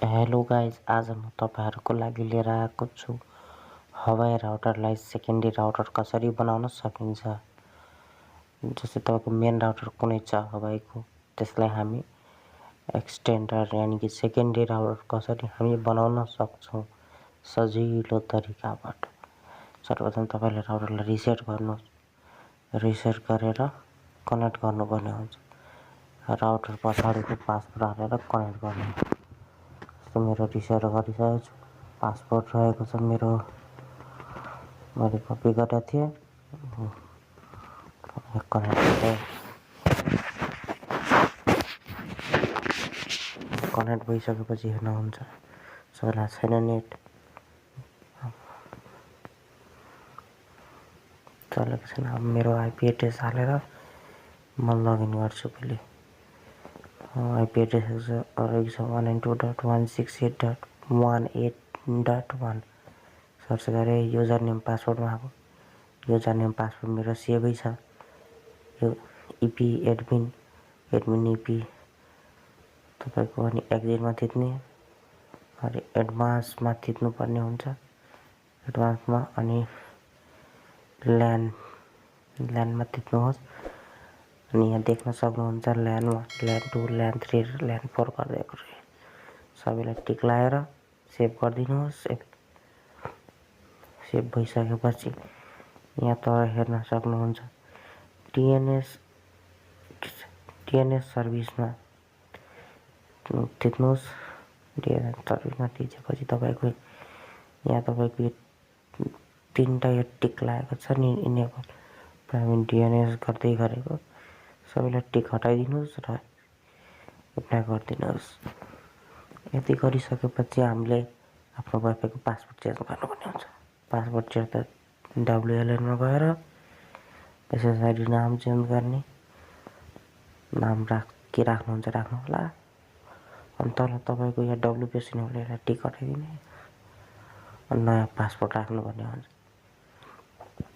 Hello guys, आज म तपाईँहरूको लागि लिएर आएको छु हवाई राउटरलाई सेकेन्डरी राउटर कसरी बनाउन सकिन्छ। जस्तै तपाईँको मेन राउटर कुनै छ हवाईको, त्यसलाई हामी एक्सटेन्डर यानि कि सेकेन्डरी राउटर कसरी हामी बनाउन सक्छौँ सजिलो तरिकाबाट। सर्वप्रथम तपाईँले राउटरलाई रिसेट गर्नुहोस्। रिसेट गरेर कनेक्ट गर्नुपर्ने हुन्छ। राउटर पछाडिको पासवर्ड हालेर कनेक्ट गर्नु। मेरो रिसेट गरिसकेको छु। पासपोर्ट रहेको छ मेरो, मैले कपी गरेको थिएँ। कनेक्ट भइसकेपछि हेर्नुहुन्छ सबैलाई छैन नेट चलेको छैन। अब मेरो आइपी एड्रेस हालेर म लगइन गर्छु पहिले। आइपी एड्रेस रहेको छ 192.168.18.1 सर्च गरेँ। युजर नेम पासवर्ड मागो। युजर नेम पासवर्ड मेरो सेभै छ। यो इपी एडमिन इपी तपाईँको अनि एक्जिटमा थिच्ने अनि एडभान्समा थिच्नुपर्ने हुन्छ। एडभान्समा अनि ल्यान्डमा थिच्नुहोस्। अनि यहाँ देख्न सक्नुहुन्छ ल्यान्ड 1, ल्यान्ड 2, ल्यान्ड 3, ल्यान्ड 4 गर्दै सबैलाई टिक लगाएर सेभ गरिदिनुहोस्। सेभ भइसकेपछि यहाँ तल हेर्न सक्नुहुन्छ टिएनएस सर्भिसमा थिच्नुहोस्। टिएनएस सर्भिसमा थिचेपछि तपाईँको यहाँ तपाईँको तिनवटा यो टिक लागेको छ नि इनेबल प्राइमेरी डिएनएस गर्दै गरेको सबैलाई टिक हटाइदिनुहोस् र एप्लाई गरिदिनुहोस्। यति गरिसकेपछि हामीले आफ्नो वाइफाईको पासवर्ड चेन्ज गर्नुपर्ने हुन्छ। पासवर्ड चेन्ज त डब्लुएलएनमा गएर एसएसआइडी नाम चेन्ज गर्ने। नाम के राख्नुहुन्छ राख्नु होला। अनि तल तपाईँको यहाँ डब्लुपिएससी नेमलाई टिक हटाइदिने अनि नयाँ पासवर्ड राख्नुपर्ने हुन्छ।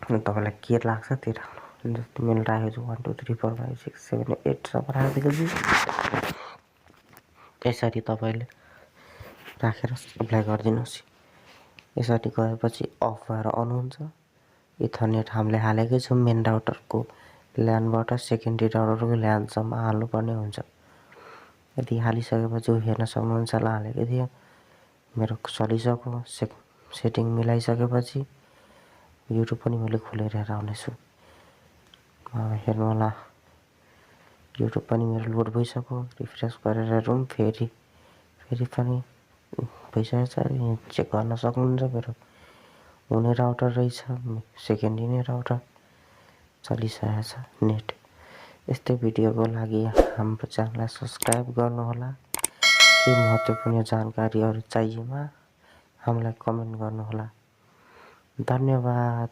अनि तपाईँलाई के लाग्छ त्यो राख्नु। जस्तै मैले राखेको छु 1 2 3 4 5 6 7 8 सम्म राखिदिएको छु। यसरी तपाईँले राखेर एप्लाई गरिदिनुहोस्। यसरी गएपछि अफ भएर अन हुन्छ। इथरनेट हामीले हालेकै छौँ मेन राउटरको ल्यान्डबाट सेकेन्डरी राउटरको ल्यान्डसम्म हाल्नुपर्ने हुन्छ। यदि हालिसकेपछि हेर्न सक्नुहुन्छ ल हालेको थियो मेरो चलिसक्यो। सेटिङ मिलाइसकेपछि युट्युब पनि मैले खोलेर हेरेर आउनेछु। हेर्नु होला युट्युब पनि मेरो लोड भइसक्यो। रिफ्रेस गरेर हेरौँ फेरि पनि भइसकेको छ। चेक गर्न सक्नुहुन्छ मेरो हुने राउटर रहेछ सेकेन्डरी नै राउटर चलिसकेको छ नेट। यस्तै भिडियोको लागि हाम्रो च्यानललाई सब्सक्राइब गर्नुहोला। केही महत्त्वपूर्ण जानकारीहरू चाहिएमा हामीलाई कमेन्ट गर्नुहोला। धन्यवाद।